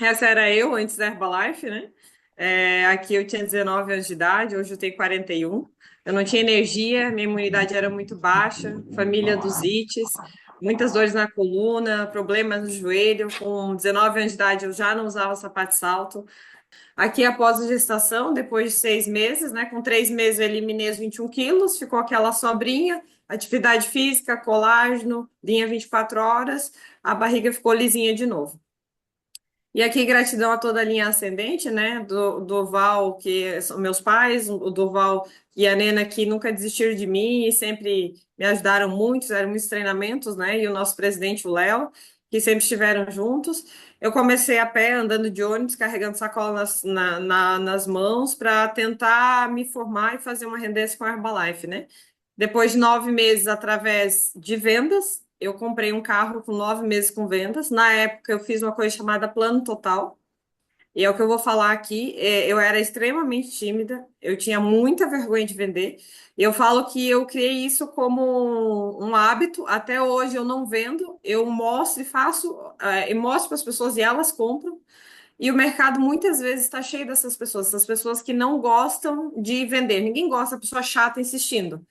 Essa era eu antes da Herbalife, né? Aqui eu tinha 19 anos de idade, hoje eu tenho 41. Eu não tinha energia, minha imunidade era muito baixa, família dos ites, muitas dores na coluna, problemas no joelho. Com 19 anos de idade eu já não usava sapato de salto. Aqui após a gestação, depois de 6 meses, né? Com 3 meses eu eliminei os 21 quilos, ficou aquela sobrinha, atividade física, colágeno, linha 24 horas, a barriga ficou lisinha de novo. E aqui, gratidão a toda a linha ascendente, né? Do Durval, que são meus pais, o Durval e a Nena, que nunca desistiram de mim e sempre me ajudaram muito, fizeram muitos treinamentos, né? E o nosso presidente, o Léo, que sempre estiveram juntos. Eu comecei a pé, andando de ônibus, carregando sacola nas mãos, para tentar me formar e fazer uma rendência com a Herbalife, né? Depois de 9 meses, através de vendas, eu comprei um carro com 9 meses com vendas. Na época, eu fiz uma coisa chamada Plano Total. E é o que eu vou falar aqui. Eu era extremamente tímida, eu tinha muita vergonha de vender. E eu falo que eu criei isso como um hábito. Até hoje eu não vendo, eu mostro e faço, e mostro para as pessoas e elas compram. E o mercado muitas vezes está cheio dessas pessoas, essas pessoas que não gostam de vender. Ninguém gosta, a pessoa chata insistindo.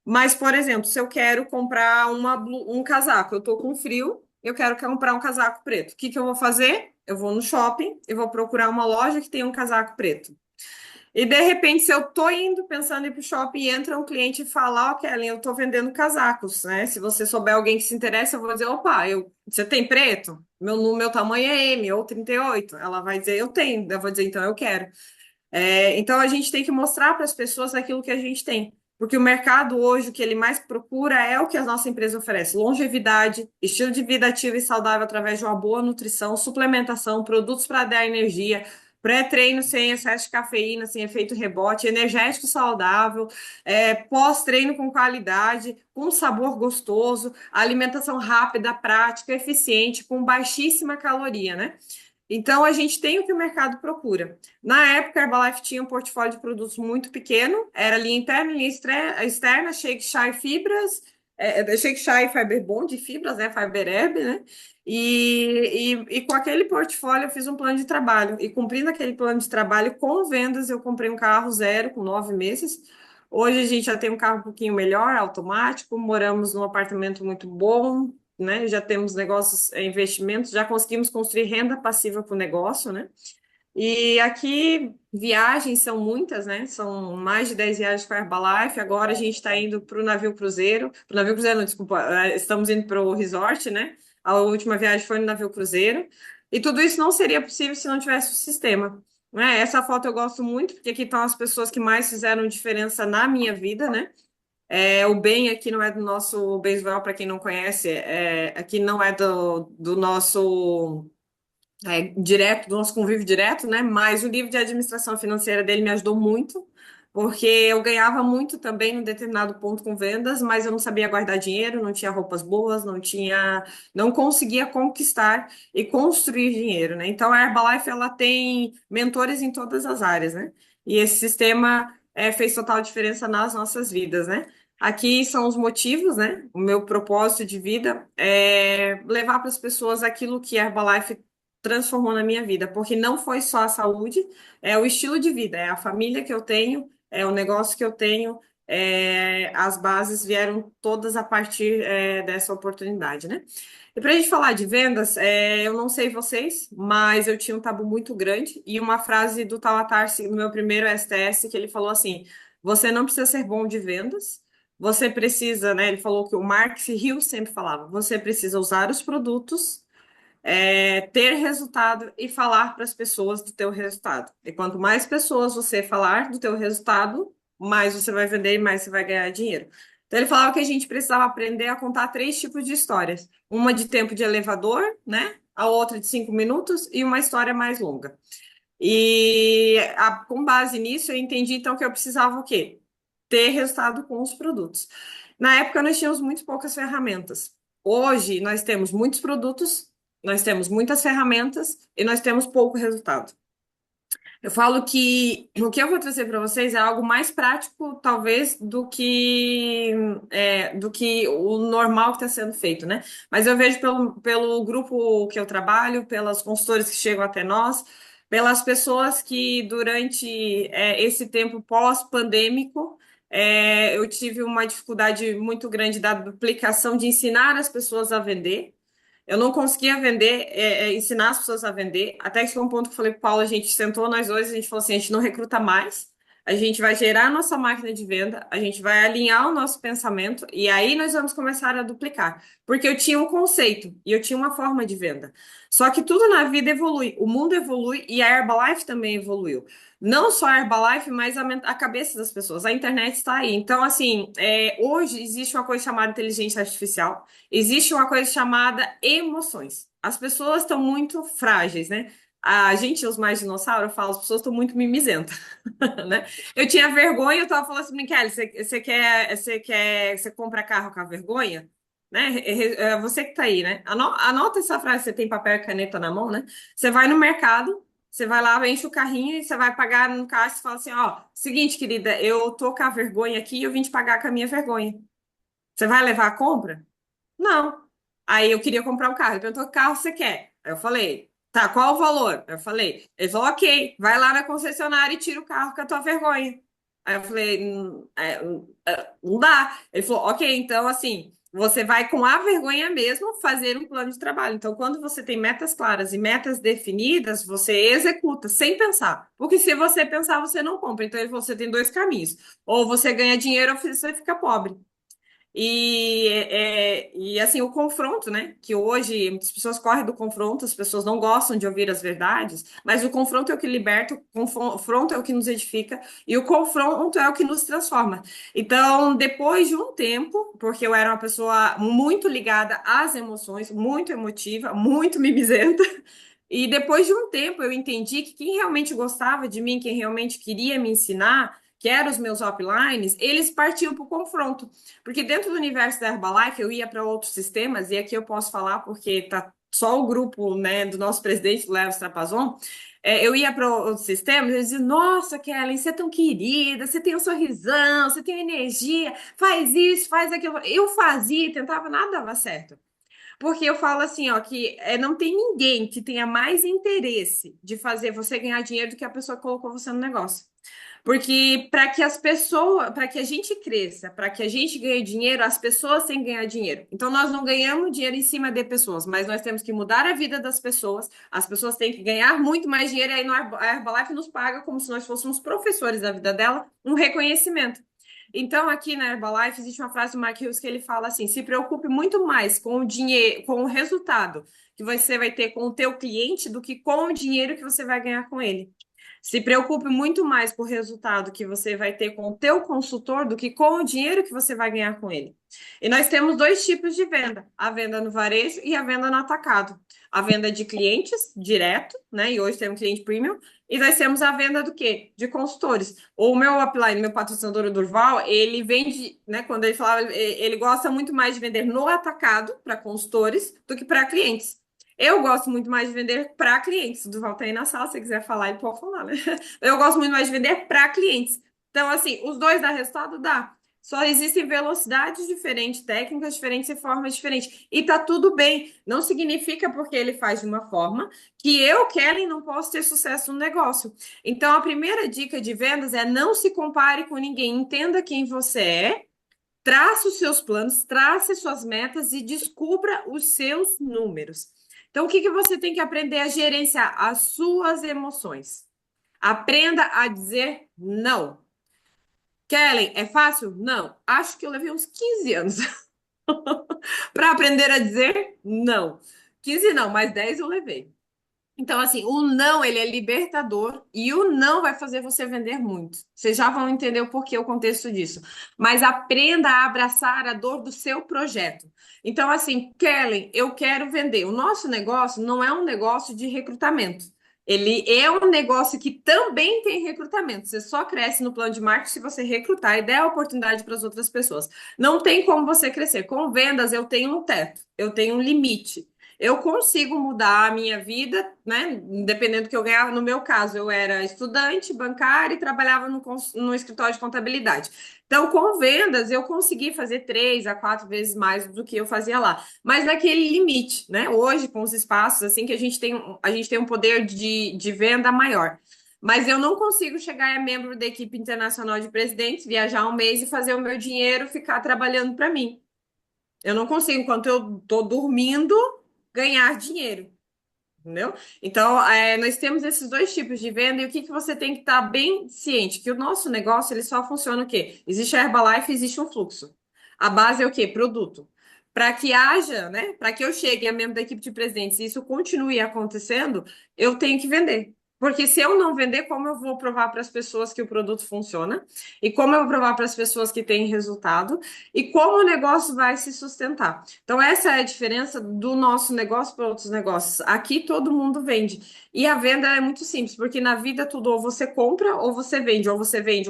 Mas, por exemplo, se eu quero comprar um casaco, eu estou com frio, eu quero comprar um casaco preto. O que que eu vou fazer? Eu vou no shopping e vou procurar uma loja que tem um casaco preto. E de repente, se eu estou indo pensando em ir para o shopping, e entra um cliente e fala: Ó, Kelly, eu estou vendendo casacos, né? Se você souber alguém que se interessa, eu vou dizer: opa, você tem preto? No meu tamanho é M ou 38. Ela vai dizer: eu tenho. Eu vou dizer: então eu quero. Então, a gente tem que mostrar para as pessoas aquilo que a gente tem. Porque o mercado hoje, o que ele mais procura é o que a nossa empresa oferece: longevidade, estilo de vida ativo e saudável através de uma boa nutrição, suplementação, produtos para dar energia, pré-treino sem excesso de cafeína, sem efeito rebote, energético saudável, pós-treino com qualidade, com sabor gostoso, alimentação rápida, prática, eficiente, com baixíssima caloria, né? Então, a gente tem o que o mercado procura. Na época, a Herbalife tinha um portfólio de produtos muito pequeno, era linha interna, linha externa, Shake Chai Fibras, Shake Chai Fiber Bond de fibras, né, Fiber Herb, né? E com aquele portfólio eu fiz um plano de trabalho. E cumprindo aquele plano de trabalho com vendas, eu comprei um carro zero com 9 meses. Hoje a gente já tem um carro um pouquinho melhor, automático, moramos num apartamento muito bom, né? Já temos negócios, investimentos, já conseguimos construir renda passiva para o negócio, né? E aqui viagens são muitas, né? São mais de 10 viagens com a Herbalife. Agora a gente está indo para o navio cruzeiro. Para o navio cruzeiro, não, desculpa, estamos indo para o resort, né? A última viagem foi no navio cruzeiro. E tudo isso não seria possível se não tivesse o sistema. Né? Essa foto eu gosto muito, porque aqui estão as pessoas que mais fizeram diferença na minha vida, né? O bem aqui não é do nosso Bensval, para quem não conhece, aqui não é do nosso direto, do nosso convívio direto, né? Mas o livro de administração financeira dele me ajudou muito, porque eu ganhava muito também em determinado ponto com vendas, mas eu não sabia guardar dinheiro, não tinha roupas boas, não conseguia conquistar e construir dinheiro, né? Então a Herbalife ela tem mentores em todas as áreas, né? E esse sistema fez total diferença nas nossas vidas, né? Aqui são os motivos, né? O meu propósito de vida é levar para as pessoas aquilo que a Herbalife transformou na minha vida, porque não foi só a saúde, é o estilo de vida, é a família que eu tenho, é o negócio que eu tenho, as bases vieram todas a partir dessa oportunidade, né? E para a gente falar de vendas, eu não sei vocês, mas eu tinha um tabu muito grande e uma frase do Talatarsi no meu primeiro STS que ele falou assim: você não precisa ser bom de vendas. Você precisa, né? Ele falou que o Mark Hill sempre falava: você precisa usar os produtos, ter resultado e falar para as pessoas do teu resultado. E quanto mais pessoas você falar do teu resultado, mais você vai vender e mais você vai ganhar dinheiro. Então ele falava que a gente precisava aprender a contar três tipos de histórias: uma de tempo de elevador, né? A outra de 5 minutos e uma história mais longa. Com base nisso, eu entendi então que eu precisava o quê? Ter resultado com os produtos. Na época, nós tínhamos muito poucas ferramentas. Hoje, nós temos muitos produtos, nós temos muitas ferramentas e nós temos pouco resultado. Eu falo que o que eu vou trazer para vocês é algo mais prático, talvez, do que o normal que está sendo feito, né? Mas eu vejo pelo grupo que eu trabalho, pelas consultoras que chegam até nós, pelas pessoas que durante esse tempo pós-pandêmico, eu tive uma dificuldade muito grande da duplicação de ensinar as pessoas a vender. Eu não conseguia vender, ensinar as pessoas a vender. Até que foi um ponto que eu falei para o Paulo, a gente sentou nós dois, a gente falou assim, a gente não recruta mais, a gente vai gerar a nossa máquina de venda, a gente vai alinhar o nosso pensamento e aí nós vamos começar a duplicar. Porque eu tinha um conceito e eu tinha uma forma de venda. Só que tudo na vida evolui, o mundo evolui e a Herbalife também evoluiu. Não só a Herbalife, mas a cabeça das pessoas. A internet está aí. Então, assim, hoje existe uma coisa chamada inteligência artificial. Existe uma coisa chamada emoções. As pessoas estão muito frágeis, né? A gente, os mais dinossauros, fala, as pessoas estão muito mimizentas, né? Eu tinha vergonha, eu tava falando assim, Michele, você compra carro com a vergonha? Né? Você que tá aí, né? Anota essa frase, você tem papel e caneta na mão, né? Você vai no mercado, você vai lá, enche o carrinho e você vai pagar no caixa e fala assim, ó, seguinte, querida, eu tô com a vergonha aqui e eu vim te pagar com a minha vergonha. Você vai levar a compra? Não. Aí eu queria comprar um carro. Ele perguntou: que carro você quer? Aí eu falei: tá, qual o valor? Aí eu falei: ele falou: ok, vai lá na concessionária e tira o carro com a tua vergonha. Aí eu falei: não dá. Ele falou: ok, então assim, você vai com a vergonha mesmo fazer um plano de trabalho. Então, quando você tem metas claras e metas definidas, você executa sem pensar. Porque se você pensar, você não compra. Então, ele falou: você tem dois caminhos. Ou você ganha dinheiro ou você fica pobre. E assim, o confronto, né? Que hoje muitas pessoas correm do confronto, as pessoas não gostam de ouvir as verdades, mas o confronto é o que liberta, o confronto é o que nos edifica e o confronto é o que nos transforma. Então, depois de um tempo, porque eu era uma pessoa muito ligada às emoções, muito emotiva, muito mimizenta, e depois de um tempo eu entendi que quem realmente gostava de mim, quem realmente queria me ensinar, que eram os meus uplines, eles partiam para o confronto. Porque dentro do universo da Herbalife eu ia para outros sistemas, e aqui eu posso falar porque tá só o grupo, né, do nosso presidente, do Léo Strapazon, eu ia para outros sistemas e eles diziam, nossa, Kelly, você é tão querida, você tem um sorrisão, você tem energia, faz isso, faz aquilo. Eu fazia, tentava, nada dava certo. Porque eu falo assim, ó, que não tem ninguém que tenha mais interesse de fazer você ganhar dinheiro do que a pessoa que colocou você no negócio. Porque para que as pessoas, para que a gente cresça, para que a gente ganhe dinheiro, as pessoas têm que ganhar dinheiro. Então nós não ganhamos dinheiro em cima de pessoas, mas nós temos que mudar a vida das pessoas. As pessoas têm que ganhar muito mais dinheiro e aí a Herbalife nos paga como se nós fôssemos professores da vida dela, um reconhecimento. Então, aqui na Herbalife existe uma frase do Mark Hughes que ele fala assim: se preocupe muito mais com o dinheiro, com o resultado que você vai ter com o teu cliente do que com o dinheiro que você vai ganhar com ele. Se preocupe muito mais com o resultado que você vai ter com o teu consultor do que com o dinheiro que você vai ganhar com ele. E nós temos dois tipos de venda: a venda no varejo e a venda no atacado. A venda de clientes direto, né? E hoje temos cliente premium. E nós temos a venda do quê? De consultores. O meu upline, meu patrocinador, o Durval, ele vende, né? Quando ele falava, ele gosta muito mais de vender no atacado para consultores do que para clientes. Eu gosto muito mais de vender para clientes. O Durval tá aí na sala, se você quiser falar, ele pode falar, né? Eu gosto muito mais de vender para clientes. Então, assim, os dois dá resultado? Dá. Só existem velocidades diferentes, técnicas diferentes e formas diferentes. E tá tudo bem. Não significa porque ele faz de uma forma que eu, Kelly, não posso ter sucesso no negócio. Então, a primeira dica de vendas é não se compare com ninguém. Entenda quem você é, trace os seus planos, trace suas metas e descubra os seus números. Então, o que que você tem que aprender a gerenciar? As suas emoções. Aprenda a dizer não. Kellen, é fácil? Não. Acho que eu levei uns 15 anos para aprender a dizer não. 15 não, mas 10 eu levei. Então, assim, o não, ele é libertador e o não vai fazer você vender muito. Vocês já vão entender o porquê, o contexto disso. Mas aprenda a abraçar a dor do seu projeto. Então, assim, Kellen, eu quero vender. O nosso negócio não é um negócio de recrutamento. Ele é um negócio que também tem recrutamento. Você só cresce no plano de marketing se você recrutar e der a oportunidade para as outras pessoas. Não tem como você crescer. Com vendas, eu tenho um teto, eu tenho um limite. eu consigo mudar a minha vida, né? Dependendo do que eu ganhava. No meu caso, eu era estudante bancária e trabalhava no escritório de contabilidade. Então, com vendas, eu consegui fazer 3 a 4 vezes mais do que eu fazia lá. Mas naquele limite, né? Hoje, com os espaços, assim, que a gente tem um poder de venda maior. Mas eu não consigo chegar a membro da equipe internacional de presidentes, viajar um mês e fazer o meu dinheiro ficar trabalhando para mim. Eu não consigo, enquanto eu estou dormindo, ganhar dinheiro. Entendeu? Então, nós temos esses dois tipos de venda e o que que você tem que estar bem ciente? Que o nosso negócio ele só funciona o quê? Existe a Herbalife, existe um fluxo. A base é o quê? Produto. Para que haja, né? Para que eu chegue a membro da equipe de presidentes e isso continue acontecendo, eu tenho que vender. Porque se eu não vender, como eu vou provar para as pessoas que o produto funciona? E como eu vou provar para as pessoas que têm resultado? E como o negócio vai se sustentar? Então, essa é a diferença do nosso negócio para outros negócios. Aqui todo mundo vende. E a venda é muito simples, porque na vida tudo ou você compra ou você vende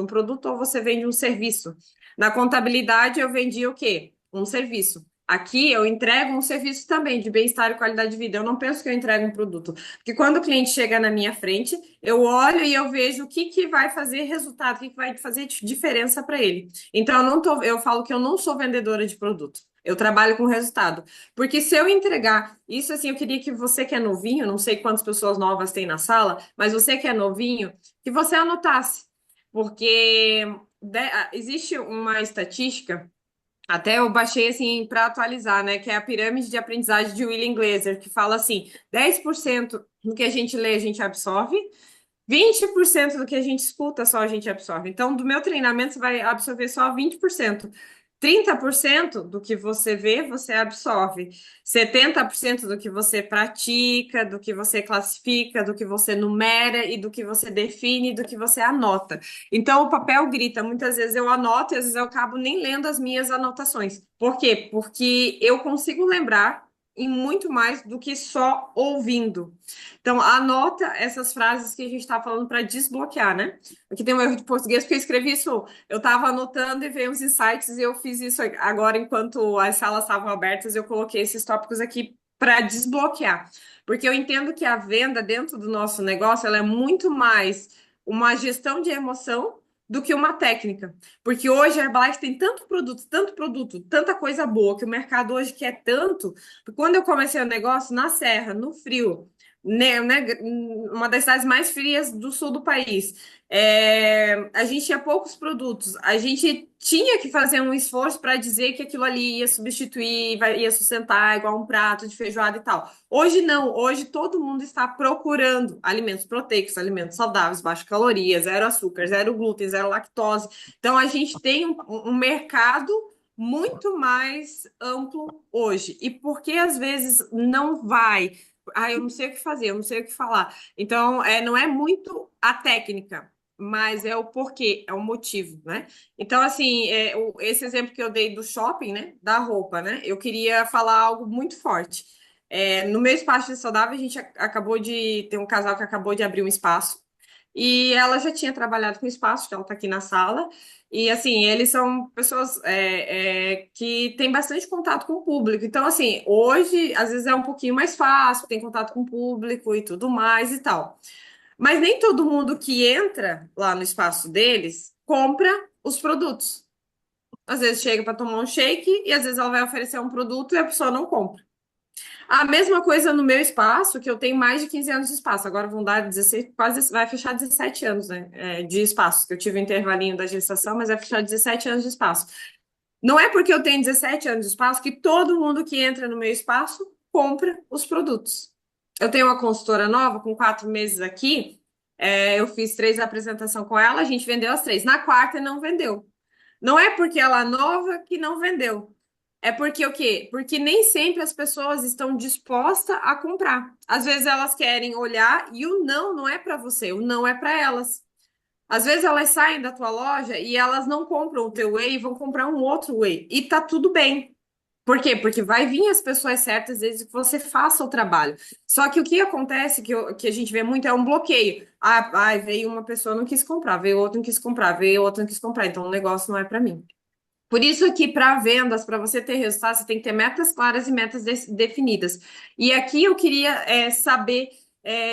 um produto ou você vende um serviço. Na contabilidade eu vendia o quê? Um serviço. Aqui eu entrego um serviço também de bem-estar e qualidade de vida. Eu não penso que eu entrego um produto. Porque quando o cliente chega na minha frente, eu olho e eu vejo o que que vai fazer resultado, o que que vai fazer diferença para ele. Então eu falo que eu não sou vendedora de produto. Eu trabalho com resultado. Porque se eu entregar, isso assim, eu queria que você que é novinho, não sei quantas pessoas novas tem na sala, mas você que é novinho, que você anotasse. Porque existe uma estatística até eu baixei assim para atualizar, né? Que é a pirâmide de aprendizagem de William Glaser, que fala assim: 10% do que a gente lê, a gente absorve, 20% do que a gente escuta só a gente absorve. Então, do meu treinamento, você vai absorver só 20%. 30% do que você vê, você absorve. 70% do que você pratica, do que você classifica, do que você numera e do que você define, do que você anota. Então, o papel grita. Muitas vezes eu anoto e às vezes eu acabo nem lendo as minhas anotações. Por quê? Porque eu consigo lembrar em muito mais do que só ouvindo. Então, anota essas frases que a gente está falando para desbloquear, né? Aqui tem um erro de português, porque eu escrevi isso, eu estava anotando e veio uns insights, e eu fiz isso agora, enquanto as salas estavam abertas, eu coloquei esses tópicos aqui para desbloquear. Porque eu entendo que a venda dentro do nosso negócio, ela é muito mais uma gestão de emoção do que uma técnica. Porque hoje a Herbalife tem tanto produto, tanta coisa boa, que o mercado hoje quer tanto. Quando eu comecei o negócio, na serra, no frio, né, uma das cidades mais frias do sul do país. A gente tinha poucos produtos, a gente tinha que fazer um esforço para dizer que aquilo ali ia substituir, ia sustentar igual um prato de feijoada e tal. Hoje não, hoje todo mundo está procurando alimentos proteicos, alimentos saudáveis, baixo caloria, zero açúcar, zero glúten, zero lactose. Então a gente tem um mercado muito mais amplo hoje. E por que às vezes não vai? Ah, eu não sei o que fazer, eu não sei o que falar. Então, não é muito a técnica, mas é o porquê, é o motivo, né? Então, assim, esse exemplo que eu dei do shopping, né? Da roupa, né? Eu queria falar algo muito forte. No meu espaço de saudável, a gente acabou de ter um casal que acabou de abrir um espaço. E ela já tinha trabalhado com espaço, que ela está aqui na sala. E assim, eles são pessoas que têm bastante contato com o público. Então, assim, hoje, às vezes é um pouquinho mais fácil, tem contato com o público e tudo mais e tal. Mas nem todo mundo que entra lá no espaço deles compra os produtos. Às vezes chega para tomar um shake e às vezes ela vai oferecer um produto e a pessoa não compra. A mesma coisa no meu espaço, que eu tenho mais de 15 anos de espaço. Agora vão dar 16, quase vai fechar 17 anos, né, de espaço. Que eu tive o intervalinho da gestação, mas vai fechar 17 anos de espaço. Não é porque eu tenho 17 anos de espaço que todo mundo que entra no meu espaço compra os produtos. Eu tenho uma consultora nova com 4 meses aqui. Eu fiz 3 apresentações com ela, a gente vendeu as 3. Na quarta não vendeu. Não é porque ela é nova que não vendeu. É porque o quê? Porque nem sempre as pessoas estão dispostas a comprar. Às vezes elas querem olhar e o não não é para você, o não é para elas. Às vezes elas saem da tua loja e elas não compram o teu whey e vão comprar um outro whey. E tá tudo bem. Por quê? Porque vai vir as pessoas certas desde que você faça o trabalho. Só que o que acontece, que a gente vê muito, é um bloqueio. Veio uma pessoa não quis comprar, veio outra não quis comprar, veio outra não quis comprar. Então o negócio não é para mim. Por isso que para vendas, para você ter resultado, você tem que ter metas claras e metas definidas. E aqui eu queria saber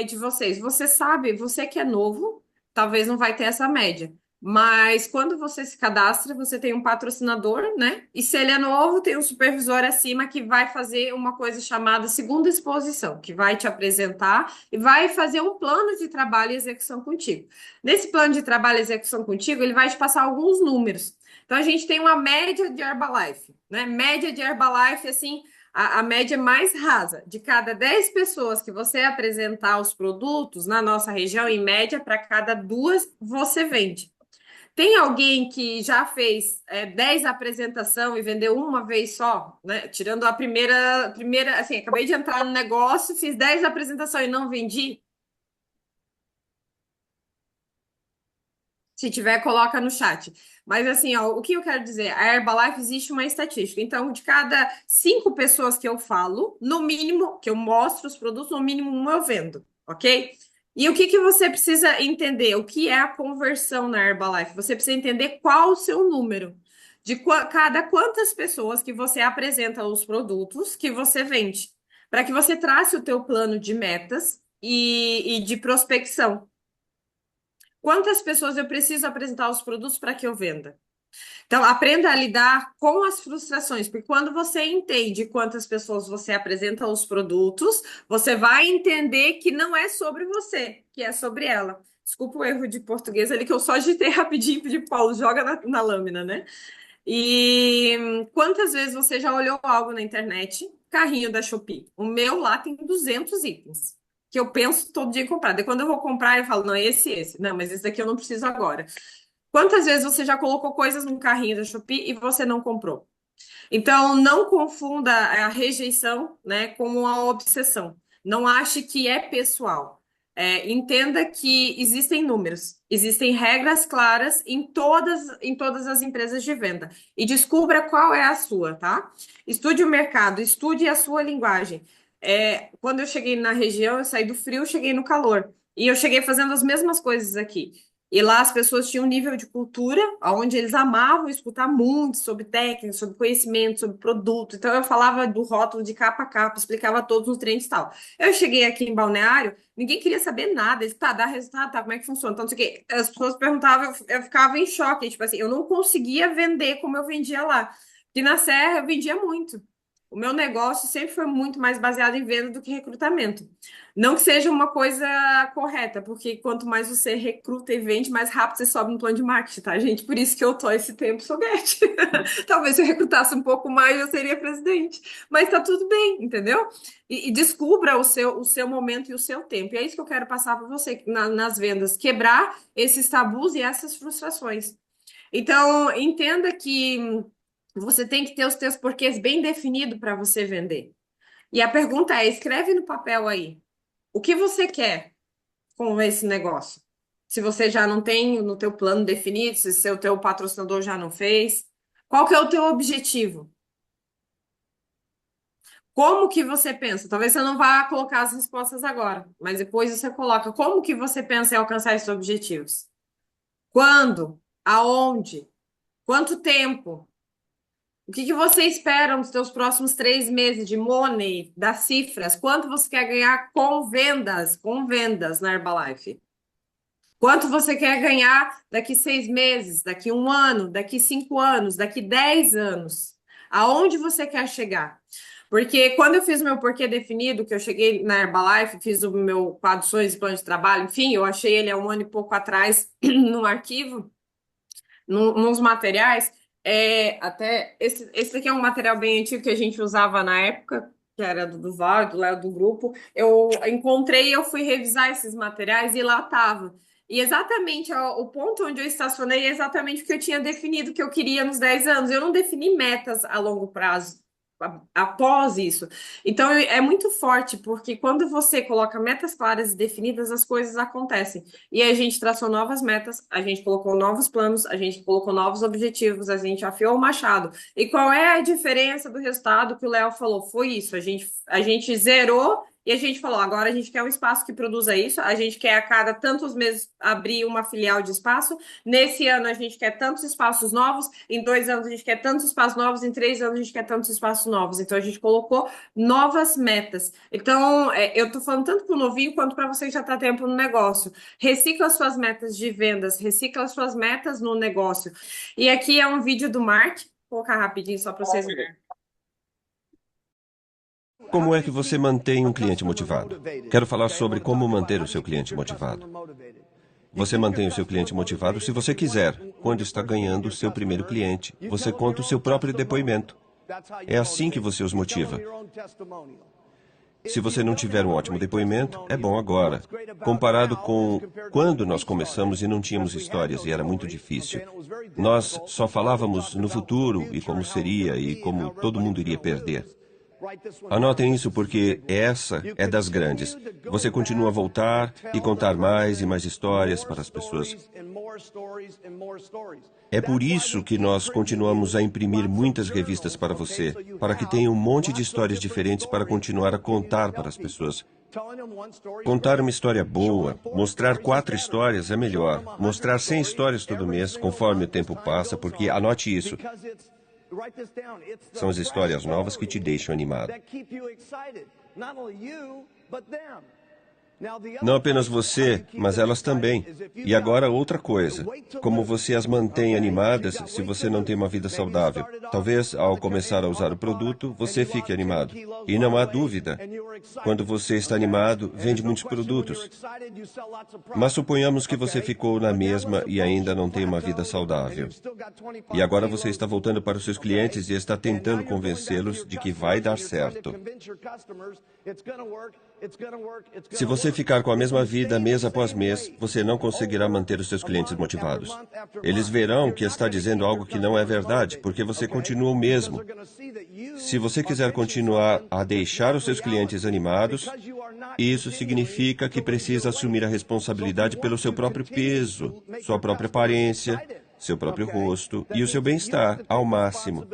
de vocês. Você sabe, você que é novo, talvez não vai ter essa média. Mas quando você se cadastra, você tem um patrocinador, né? E se ele é novo, tem um supervisor acima que vai fazer uma coisa chamada segunda exposição, que vai te apresentar e vai fazer um plano de trabalho e execução contigo. Nesse plano de trabalho e execução contigo, ele vai te passar alguns números. Então, a gente tem uma média de Herbalife, né? Média de Herbalife, assim, a média mais rasa. De cada 10 pessoas que você apresentar os produtos na nossa região, em média, para cada duas você vende. Tem alguém que já fez 10 apresentações e vendeu uma vez só, né? Tirando a primeira, assim, acabei de entrar no negócio, fiz 10 apresentações e não vendi. Se tiver, coloca no chat. Mas assim, ó, o que eu quero dizer? A Herbalife existe uma estatística. Então, de cada 5 pessoas que eu falo, no mínimo, que eu mostro os produtos, no mínimo uma eu vendo, ok? E o que que você precisa entender? O que é a conversão na Herbalife? Você precisa entender qual o seu número. De cada quantas pessoas que você apresenta os produtos que você vende. Para que você trace o teu plano de metas e de prospecção. Quantas pessoas eu preciso apresentar os produtos para que eu venda? Então, aprenda a lidar com as frustrações, porque quando você entende quantas pessoas você apresenta os produtos, você vai entender que não é sobre você, que é sobre ela. Desculpa o erro de português ali, que eu só digitei rapidinho e pedi pro Paulo, joga na lâmina, né? E quantas vezes você já olhou algo na internet? Carrinho da Shopee. O meu lá tem 200 itens. Que eu penso todo dia em comprar. Daí quando eu vou comprar, eu falo, não, esse. Não, mas esse daqui eu não preciso agora. Quantas vezes você já colocou coisas num carrinho da Shopee e você não comprou? Então, não confunda a rejeição, né, com uma obsessão. Não ache que é pessoal. Entenda que existem números, existem regras claras em todas as empresas de venda. E descubra qual é a sua, tá? Estude o mercado, estude a sua linguagem. Quando eu cheguei na região, eu saí do frio, cheguei no calor. E eu cheguei fazendo as mesmas coisas aqui. E lá as pessoas tinham um nível de cultura onde eles amavam escutar muito sobre técnica, sobre conhecimento, sobre produto. Então eu falava do rótulo de capa a capa, explicava todos os nutrientes e tal. Eu cheguei aqui em Balneário, ninguém queria saber nada. Eles, tá, dá resultado, tá, como é que funciona? Então, não sei o quê. As pessoas perguntavam, eu ficava em choque. Tipo assim, eu não conseguia vender como eu vendia lá. Porque na Serra eu vendia muito. O meu negócio sempre foi muito mais baseado em venda do que recrutamento. Não que seja uma coisa correta, porque quanto mais você recruta e vende, mais rápido você sobe no plano de marketing, tá, gente? Por isso que eu tô esse tempo soguete. Talvez se eu recrutasse um pouco mais, eu seria presidente. Mas tá tudo bem, entendeu? E descubra o seu momento e o seu tempo. E é isso que eu quero passar para você nas vendas, quebrar esses tabus e essas frustrações. Então, entenda que você tem que ter os teus porquês bem definidos para você vender. E a pergunta é: escreve no papel aí. O que você quer com esse negócio? Se você já não tem no teu plano definido, se o teu patrocinador já não fez, qual que é o teu objetivo? Como que você pensa? Talvez você não vá colocar as respostas agora, mas depois você coloca como que você pensa em alcançar esses objetivos? Quando? Aonde? Quanto tempo? O que que você espera nos seus próximos 3 meses de money, das cifras? Quanto você quer ganhar com vendas na Herbalife? Quanto você quer ganhar daqui 6 meses, daqui um ano, daqui 5 anos, daqui 10 anos? Aonde você quer chegar? Porque quando eu fiz o meu porquê definido, que eu cheguei na Herbalife, fiz o meu quadro sonhos e plano de trabalho, enfim, eu achei ele há um ano e pouco atrás num arquivo, nos materiais. Até esse daqui é um material bem antigo que a gente usava na época, que era do Duval, do Léo do grupo. Eu encontrei e eu fui revisar esses materiais e lá estava. E exatamente ó, o ponto onde eu estacionei é exatamente o que eu tinha definido que eu queria nos 10 anos. Eu não defini metas a longo prazo após isso. Então é muito forte, porque quando você coloca metas claras e definidas, as coisas acontecem. E a gente traçou novas metas, a gente colocou novos planos, a gente colocou novos objetivos, a gente afiou o machado. E qual é a diferença do resultado que o Léo falou? Foi isso, a gente zerou E a gente falou, agora a gente quer um espaço que produza isso, a gente quer a cada tantos meses abrir uma filial de espaço. Nesse ano a gente quer tantos espaços novos, em 2 anos a gente quer tantos espaços novos, em 3 anos a gente quer tantos espaços novos. Então a gente colocou novas metas. Então, eu tô falando tanto para o novinho quanto para você que já está tempo no negócio. Recicla as suas metas de vendas, recicla as suas metas no negócio. E aqui é um vídeo do Mark, vou colocar rapidinho só para vocês verem. Como é que você mantém um cliente motivado? Quero falar sobre como manter o seu cliente motivado. Você mantém o seu cliente motivado se você quiser. Quando está ganhando o seu primeiro cliente, você conta o seu próprio depoimento. É assim que você os motiva. Se você não tiver um ótimo depoimento, é bom agora. Comparado com quando nós começamos e não tínhamos histórias e era muito difícil. Nós só falávamos no futuro e como seria e como todo mundo iria perder. Anotem isso porque essa é das grandes. Você continua a voltar e contar mais e mais histórias para as pessoas. É por isso que nós continuamos a imprimir muitas revistas para você, para que tenha um monte de histórias diferentes para continuar a contar para as pessoas. Contar uma história boa, mostrar 4 histórias é melhor. Mostrar 100 histórias todo mês, conforme o tempo passa, porque anote isso. São as histórias novas que te deixam animado. Não apenas você, mas elas também. E agora outra coisa. Como você as mantém animadas se você não tem uma vida saudável? Talvez, ao começar a usar o produto, você fique animado. E não há dúvida. Quando você está animado, vende muitos produtos. Mas suponhamos que você ficou na mesma e ainda não tem uma vida saudável. E agora você está voltando para os seus clientes e está tentando convencê-los de que vai dar certo. Se você ficar com a mesma vida mês após mês, você não conseguirá manter os seus clientes motivados. Eles verão que está dizendo algo que não é verdade, porque você continua o mesmo. Se você quiser continuar a deixar os seus clientes animados, isso significa que precisa assumir a responsabilidade pelo seu próprio peso, sua própria aparência, seu próprio rosto e o seu bem-estar ao máximo.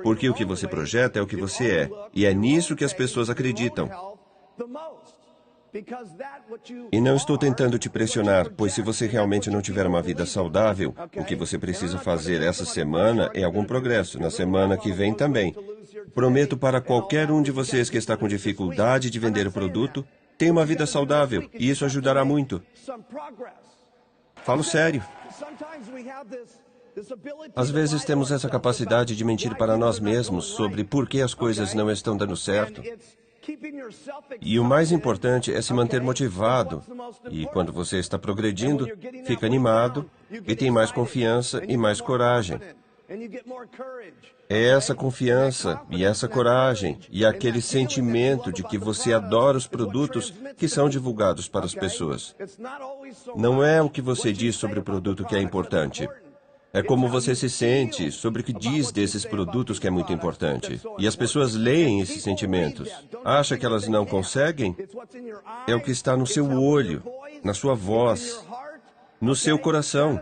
Porque o que você projeta é o que você é, e é nisso que as pessoas acreditam. E não estou tentando te pressionar, pois se você realmente não tiver uma vida saudável, o que você precisa fazer essa semana é algum progresso, na semana que vem também. Prometo para qualquer um de vocês que está com dificuldade de vender o produto, tenha uma vida saudável, e isso ajudará muito. Falo sério. Às vezes temos essa capacidade de mentir para nós mesmos sobre por que as coisas não estão dando certo. E o mais importante é se manter motivado. E quando você está progredindo, fica animado e tem mais confiança e mais coragem. É essa confiança e essa coragem e aquele sentimento de que você adora os produtos que são divulgados para as pessoas. Não é o que você diz sobre o produto que é importante. É como você se sente sobre o que diz desses produtos que é muito importante. E as pessoas leem esses sentimentos. Acha que elas não conseguem? É o que está no seu olho, na sua voz, no seu coração.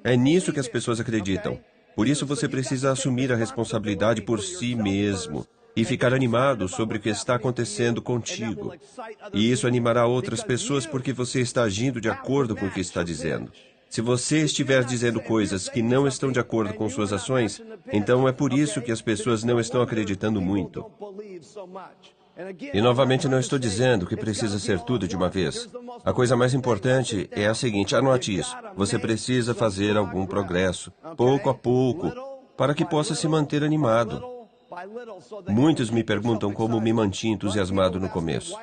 É nisso que as pessoas acreditam. Por isso você precisa assumir a responsabilidade por si mesmo e ficar animado sobre o que está acontecendo contigo. E isso animará outras pessoas porque você está agindo de acordo com o que está dizendo. Se você estiver dizendo coisas que não estão de acordo com suas ações, então é por isso que as pessoas não estão acreditando muito. E novamente não estou dizendo que precisa ser tudo de uma vez. A coisa mais importante é a seguinte, anote isso. Você precisa fazer algum progresso, pouco a pouco, para que possa se manter animado. Muitos me perguntam como me mantinha entusiasmado no começo.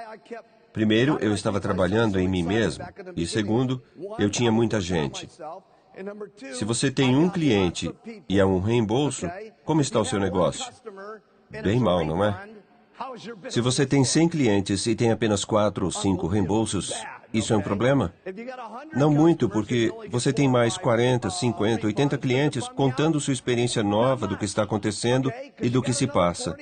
Primeiro, eu estava trabalhando em mim mesmo. E segundo, eu tinha muita gente. Se você tem um cliente e há um reembolso, como está o seu negócio? Bem mal, não é? Se você tem 100 clientes e tem apenas 4 ou 5 reembolsos, isso é um problema? Não muito, porque você tem mais 40, 50, 80 clientes contando sua experiência nova do que está acontecendo e do que se passa.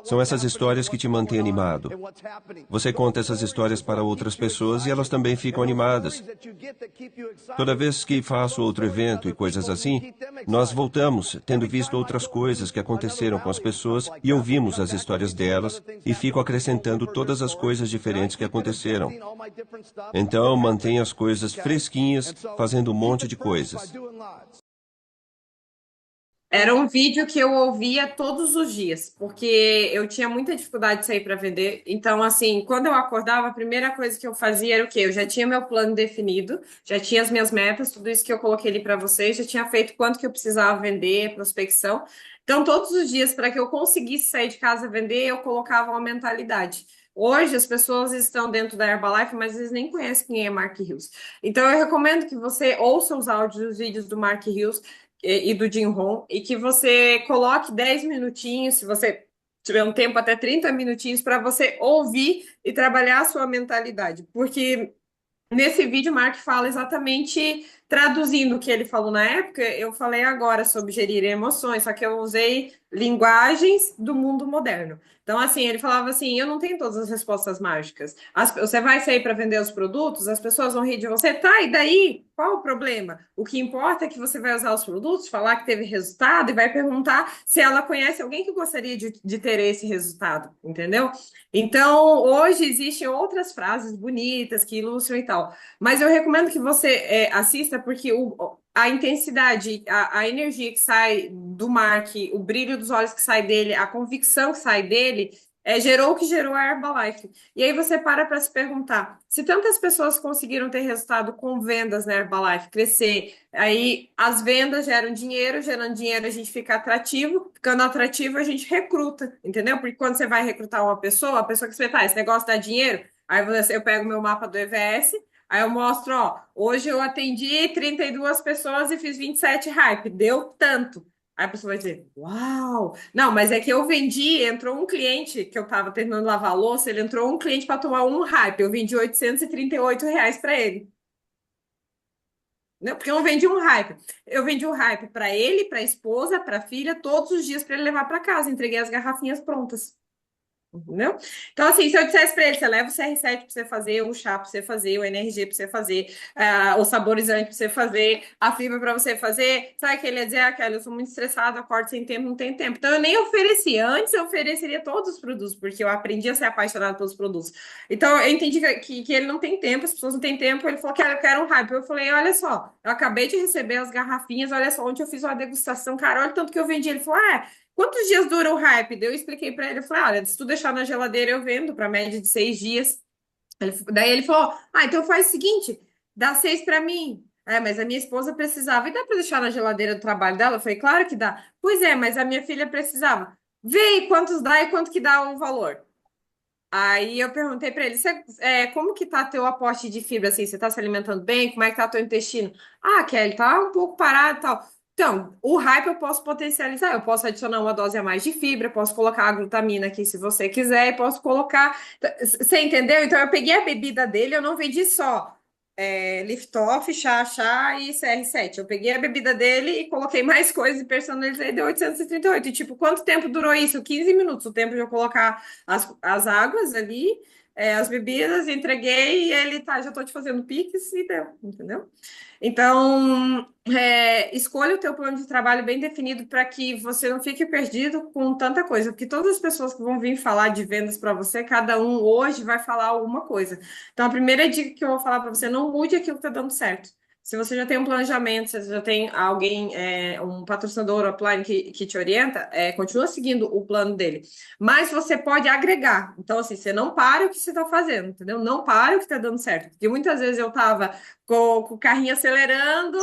São essas histórias que te mantêm animado. Você conta essas histórias para outras pessoas e elas também ficam animadas. Toda vez que faço outro evento e coisas assim, nós voltamos, tendo visto outras coisas que aconteceram com as pessoas e ouvimos as histórias delas e fico acrescentando todas as coisas diferentes que aconteceram. Então, mantenha as coisas fresquinhas, fazendo um monte de coisas. Era um vídeo que eu ouvia todos os dias, porque eu tinha muita dificuldade de sair para vender. Então, assim, quando eu acordava, a primeira coisa que eu fazia era o quê? Eu já tinha meu plano definido, já tinha as minhas metas, tudo isso que eu coloquei ali para vocês, já tinha feito quanto que eu precisava vender, prospecção. Então, todos os dias, para que eu conseguisse sair de casa e vender, eu colocava uma mentalidade. Hoje, as pessoas estão dentro da Herbalife, mas eles nem conhecem quem é Mark Hills. Então, eu recomendo que você ouça os áudios e os vídeos do Mark Hills e do Jim Rohn, e que você coloque 10 minutinhos, se você tiver um tempo, até 30 minutinhos, para você ouvir e trabalhar a sua mentalidade. Porque nesse vídeo, o Mark fala exatamente traduzindo o que ele falou na época. Eu falei agora sobre gerir emoções, só que eu usei linguagens do mundo moderno. Então, assim, ele falava assim: eu não tenho todas as respostas mágicas. Você vai sair para vender os produtos, as pessoas vão rir de você, tá? E daí? Qual o problema? O que importa é que você vai usar os produtos, falar que teve resultado e vai perguntar se ela conhece alguém que gostaria de ter esse resultado, entendeu? Então, hoje existem outras frases bonitas que ilustram e tal, mas eu recomendo que você assista porque a intensidade, a energia que sai do Mark, o brilho dos olhos que sai dele, a convicção que sai dele, gerou o que gerou a Herbalife. E aí você para se perguntar, se tantas pessoas conseguiram ter resultado com vendas na Herbalife, crescer, aí as vendas geram dinheiro, gerando dinheiro a gente fica atrativo, ficando atrativo a gente recruta, entendeu? Porque quando você vai recrutar uma pessoa, a pessoa que você esse negócio dá dinheiro, aí eu pego meu mapa do EVS, aí eu mostro, ó, hoje eu atendi 32 pessoas e fiz 27 hype, deu tanto. Aí a pessoa vai dizer, uau! Não, mas é que eu vendi, entrou um cliente que eu tava terminando de lavar a louça, ele entrou um cliente para tomar um hype, eu vendi R$ 838 para ele. Não, porque eu não vendi um hype. Eu vendi um hype para ele, para a esposa, para a filha, todos os dias para ele levar para casa. Entreguei as garrafinhas prontas. Entendeu? Então, assim, se eu dissesse para ele, você leva o CR7 para você fazer, o chá para você fazer, o NRG para você fazer, o saborizante para você fazer, a fibra para você fazer, sabe que ele ia dizer, Kelly, eu sou muito estressado, acordo sem tempo, não tem tempo. Então, eu nem oferecia. Antes, eu ofereceria todos os produtos, porque eu aprendi a ser apaixonado pelos produtos. Então, eu entendi que ele não tem tempo, as pessoas não têm tempo. Ele falou, que eu quero um hype. Eu falei, olha só, eu acabei de receber as garrafinhas, olha só, ontem eu fiz uma degustação, cara, olha o tanto que eu vendi. Ele falou, quantos dias dura o hype? Eu expliquei para ele, eu falei, olha, se tu deixar na geladeira eu vendo para média de 6 dias. Daí ele falou, então faz o seguinte, dá 6 para mim. Mas a minha esposa precisava. E dá para deixar na geladeira do trabalho dela? Eu falei, claro que dá. Pois é, mas a minha filha precisava. Vê aí quantos dá e quanto que dá o valor. Aí eu perguntei para ele, como que tá teu aporte de fibra, assim, você tá se alimentando bem? Como é que tá teu intestino? Kelly, tá um pouco parado e tal. Então, o hype eu posso potencializar, eu posso adicionar uma dose a mais de fibra, posso colocar a glutamina aqui se você quiser, e posso colocar... Você entendeu? Então, eu peguei a bebida dele, eu não vendi só Liftoff, chá e CR7. Eu peguei a bebida dele e coloquei mais coisas e personalizei, deu 838. E, tipo, quanto tempo durou isso? 15 minutos, o tempo de eu colocar as águas ali, as bebidas, entreguei e ele, tá, já tô te fazendo Pix e deu, entendeu? Então, escolha o teu plano de trabalho bem definido para que você não fique perdido com tanta coisa, porque todas as pessoas que vão vir falar de vendas para você, cada um hoje vai falar alguma coisa. Então, a primeira dica que eu vou falar para você, não mude aquilo que está dando certo. Se você já tem um planejamento, se você já tem alguém, um patrocinador offline que te orienta, continua seguindo o plano dele. Mas você pode agregar. Então, assim, você não para o que você está fazendo, entendeu? Não para o que está dando certo. Porque muitas vezes eu estava com o carrinho acelerando,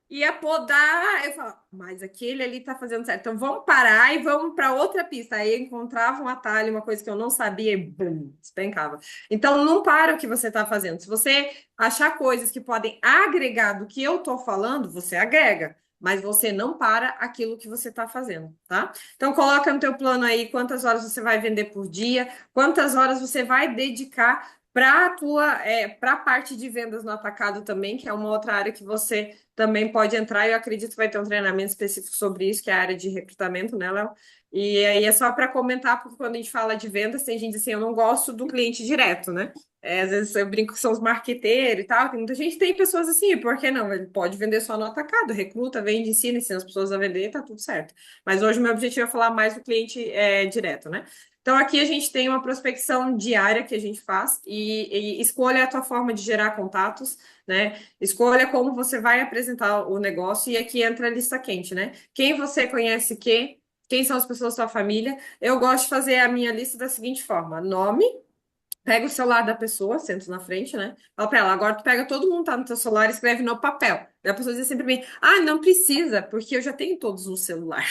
ia podar, eu falava, mas aquele ali tá fazendo certo. Então vamos parar e vamos para outra pista. Aí eu encontrava um atalho, uma coisa que eu não sabia e bum, despencava. Então não para o que você está fazendo. Se você achar coisas que podem agregar do que eu estou falando, você agrega. Mas você não para aquilo que você está fazendo, tá? Então coloca no teu plano aí quantas horas você vai vender por dia, quantas horas você vai dedicar para a parte de vendas no atacado também, que é uma outra área que você também pode entrar. Eu acredito que vai ter um treinamento específico sobre isso, que é a área de recrutamento, né, Léo? E aí é só para comentar, porque quando a gente fala de vendas, tem gente assim, eu não gosto do cliente direto, né? Às vezes eu brinco que são os marqueteiros e tal, tem muita gente, tem pessoas assim, por que não? Ele pode vender só no atacado, recruta, vende, ensina as pessoas a vender, tá tudo certo. Mas hoje o meu objetivo é falar mais do cliente direto, né? Então aqui a gente tem uma prospecção diária que a gente faz e escolha a tua forma de gerar contatos, né? Escolha como você vai apresentar o negócio e aqui entra a lista quente, né? Quem você conhece que quem são as pessoas da sua família. Eu gosto de fazer a minha lista da seguinte forma: nome, pega o celular da pessoa, sento na frente, né? Fala pra ela, agora tu pega todo mundo que tá no teu celular e escreve no papel. E a pessoa diz sempre bem, ah, não precisa, porque eu já tenho todos no celular.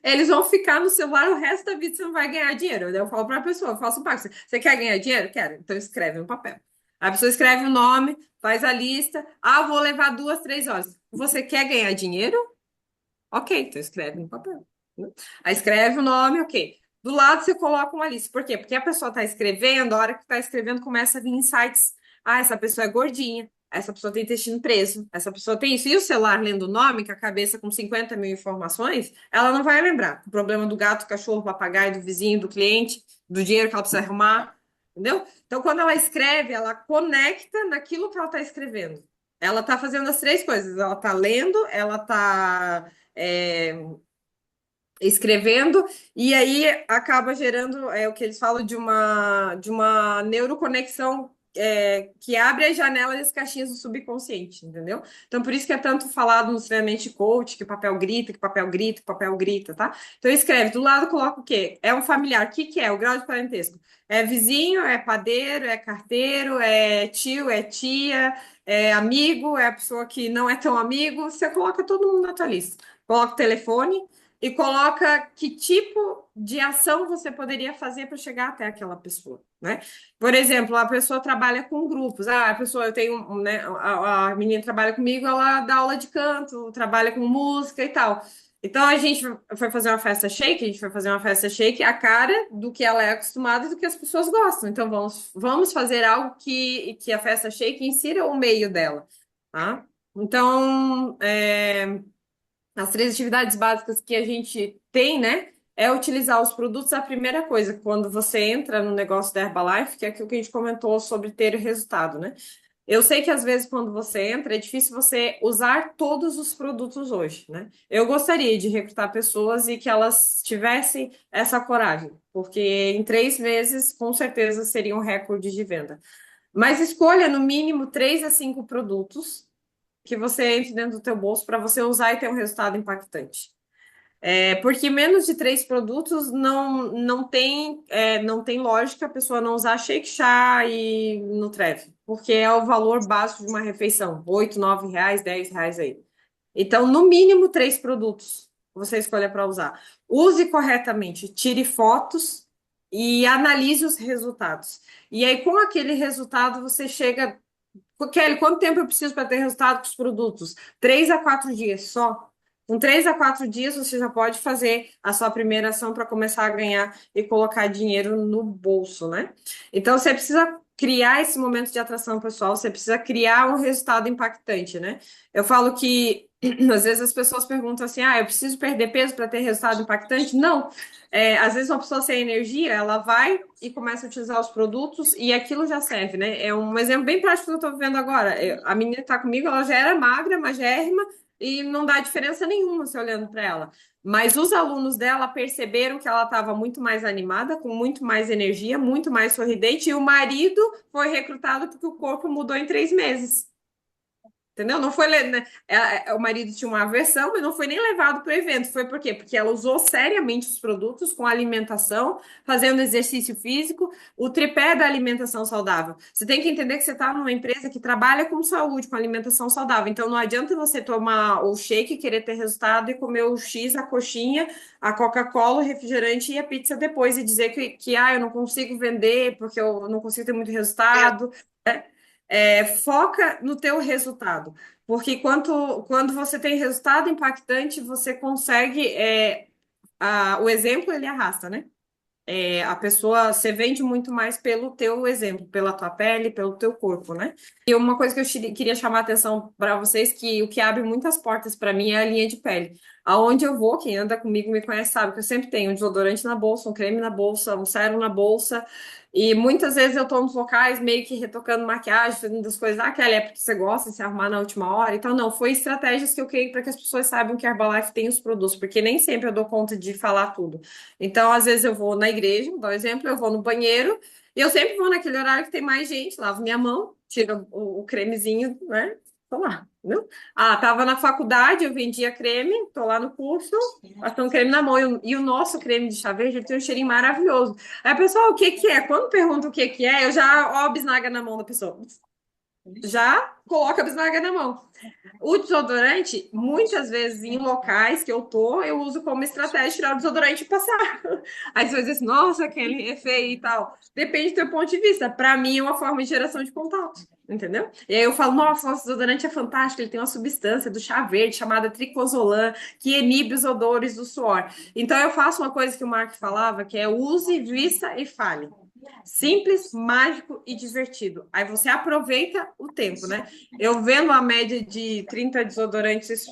Eles vão ficar no celular o resto da vida, você não vai ganhar dinheiro. Eu falo pra pessoa, eu faço um pacto. Você quer ganhar dinheiro? Quero. Então escreve no papel. A pessoa escreve o nome, faz a lista. Ah, vou levar 2, 3 horas. Você quer ganhar dinheiro? Ok, então escreve no papel. Né? Aí escreve o nome, ok. Do lado você coloca uma lista. Por quê? Porque a pessoa está escrevendo, a hora que está escrevendo começa a vir insights. Ah, essa pessoa é gordinha, essa pessoa tem intestino preso, essa pessoa tem isso. E o celular lendo o nome, com a cabeça com 50 mil informações, ela não vai lembrar. O problema do gato, cachorro, papagaio, do vizinho, do cliente, do dinheiro que ela precisa arrumar. Entendeu? Então, quando ela escreve, ela conecta naquilo que ela está escrevendo. Ela está fazendo as três coisas. Ela está lendo, ela está é, escrevendo, e aí acaba gerando o que eles falam de uma neuroconexão que abre as janelas e as caixinhas do subconsciente, entendeu? Então, por isso que é tanto falado no treinamento de coach, que o papel grita, que o papel grita, que o papel grita, tá? Então, escreve, do lado coloca o quê? É um familiar, o que que é? O grau de parentesco. É vizinho, é padeiro, é carteiro, é tio, é tia, é amigo, é a pessoa que não é tão amigo, você coloca todo mundo na tua lista. Coloca o telefone, e coloca que tipo de ação você poderia fazer para chegar até aquela pessoa, né? Por exemplo, a pessoa trabalha com grupos. Ah, a pessoa, eu tenho, né, a menina que trabalha comigo, ela dá aula de canto, trabalha com música e tal. Então a gente foi fazer uma festa shake, a gente foi fazer uma festa shake a cara do que ela é acostumada e do que as pessoas gostam. Então vamos fazer algo que a festa shake insira o meio dela, tá? Então, as três atividades básicas que a gente tem, né, é utilizar os produtos. A primeira coisa, quando você entra no negócio da Herbalife, que é aquilo que a gente comentou sobre ter resultado, né? Eu sei que às vezes quando você entra é difícil você usar todos os produtos hoje, né? Eu gostaria de recrutar pessoas e que elas tivessem essa coragem, porque em 3 meses com certeza seria um recorde de venda. Mas escolha no mínimo 3 a 5 produtos que você entre dentro do teu bolso para você usar e ter um resultado impactante. Porque menos de 3 produtos não tem lógica a pessoa não usar Shake Chá e Nutrev, porque é o valor básico de uma refeição, R$ 8, R$ 9, R$ 10 aí. Então, no mínimo 3 produtos você escolha para usar. Use corretamente, tire fotos e analise os resultados. E aí, com aquele resultado, você chega. Kelly, quanto tempo eu preciso para ter resultado com os produtos? 3 a 4 dias só. Com 3 a 4 dias, você já pode fazer a sua primeira ação para começar a ganhar e colocar dinheiro no bolso, né? Então, você precisa criar esse momento de atração pessoal, você precisa criar um resultado impactante, né? Eu falo que às vezes as pessoas perguntam assim: ah, eu preciso perder peso para ter resultado impactante? Não. Às vezes uma pessoa sem energia, ela vai e começa a utilizar os produtos e aquilo já serve, né? É um exemplo bem prático que eu estou vivendo agora. A menina que está comigo, ela já era magra, magérrima, e não dá diferença nenhuma se olhando para ela. Mas os alunos dela perceberam que ela estava muito mais animada, com muito mais energia, muito mais sorridente, e o marido foi recrutado porque o corpo mudou em 3 meses. Entendeu? Não foi, né? O marido tinha uma aversão, mas não foi nem levado para o evento. Foi por quê? Porque ela usou seriamente os produtos com alimentação, fazendo exercício físico, o tripé da alimentação saudável. Você tem que entender que você está numa empresa que trabalha com saúde, com alimentação saudável. Então não adianta você tomar o shake, querer ter resultado e comer o X, a coxinha, a Coca-Cola, o refrigerante e a pizza depois e dizer que eu não consigo vender porque eu não consigo ter muito resultado. Foca no teu resultado, porque quando você tem resultado impactante, você consegue, o exemplo ele arrasta, né? A pessoa, você vende muito mais pelo teu exemplo, pela tua pele, pelo teu corpo, né? E uma coisa que eu queria chamar a atenção para vocês, que o que abre muitas portas para mim é a linha de pele. Aonde eu vou, quem anda comigo me conhece sabe que eu sempre tenho um desodorante na bolsa, um creme na bolsa, um sérum na bolsa. E muitas vezes eu tô nos locais meio que retocando maquiagem, fazendo as coisas. Ah, Kelly, é porque você gosta de se arrumar na última hora. Então, não, foi estratégias que eu criei para que as pessoas saibam que a Herbalife tem os produtos, porque nem sempre eu dou conta de falar tudo. Então, às vezes eu vou na igreja, vou dar um exemplo, eu vou no banheiro, e eu sempre vou naquele horário que tem mais gente, lavo minha mão, tiro o cremezinho, né? Tô lá, entendeu? Ah, tava na faculdade, eu vendia creme, tô lá no curso, passando creme na mão. E o nosso creme de chá verde, ele tem um cheirinho maravilhoso. Aí, pessoal, o que que é? Quando pergunta o que que é, eu já, ó, a bisnaga na mão da pessoa. Já coloca a bisnaga na mão. O desodorante, muitas vezes em locais que eu tô, eu uso como estratégia tirar o desodorante e passar. Aí você vai dizer assim, nossa, aquele é feio e tal. Depende do teu ponto de vista. Para mim, é uma forma de geração de contato, entendeu? E aí eu falo, nossa, nosso desodorante é fantástico, ele tem uma substância do chá verde chamada tricozolam, que inibe os odores do suor. Então eu faço uma coisa que o Mark falava, que é use, vista e fale. Simples, mágico e divertido. Aí você aproveita o tempo, né? Eu vendo a média de 30 desodorantes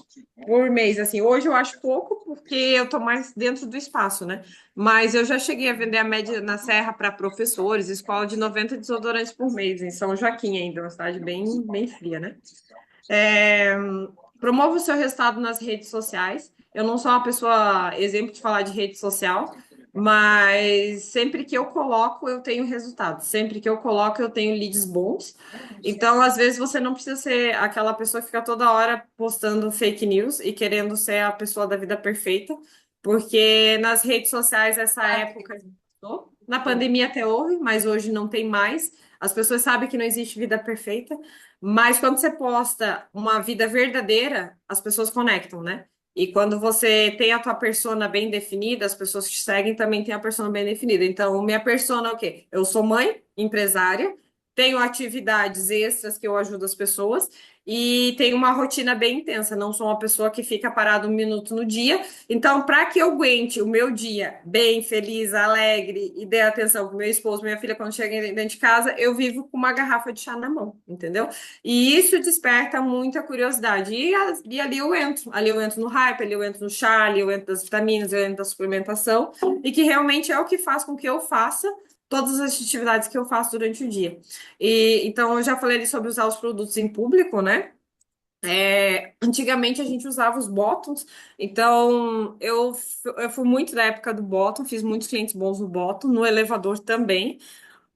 por mês, assim, hoje eu acho pouco, porque eu tô mais dentro do espaço, né? Mas eu já cheguei a vender a média na Serra para professores, escola de 90 desodorantes por mês, em São Joaquim ainda, uma cidade bem, bem fria, né? É, promova o seu resultado nas redes sociais. Eu não sou uma pessoa exemplo de falar de rede social, mas sempre que eu coloco, eu tenho resultado. Sempre que eu coloco, eu tenho leads bons. Então, às vezes, você não precisa ser aquela pessoa que fica toda hora postando fake news e querendo ser a pessoa da vida perfeita, porque nas redes sociais, essa época, na pandemia até houve, mas hoje não tem mais. As pessoas sabem que não existe vida perfeita. Mas quando você posta uma vida verdadeira, as pessoas conectam, né? E quando você tem a tua persona bem definida, as pessoas que te seguem também têm a persona bem definida. Então, minha persona é o quê? Eu sou mãe, empresária, tenho atividades extras que eu ajudo as pessoas e tenho uma rotina bem intensa. Não sou uma pessoa que fica parada um minuto no dia. Então, para que eu aguente o meu dia bem, feliz, alegre e dê atenção para meu esposo, minha filha, quando chega dentro de casa, eu vivo com uma garrafa de chá na mão, entendeu? E isso desperta muita curiosidade. E ali eu entro no hype, ali eu entro no chá, ali eu entro das vitaminas, eu entro da suplementação, e que realmente é o que faz com que eu faça todas as atividades que eu faço durante o dia. E então eu já falei ali sobre usar os produtos em público, né? Antigamente a gente usava os bottoms, então eu fui muito da época do bottom, fiz muitos clientes bons no bottom, no elevador também.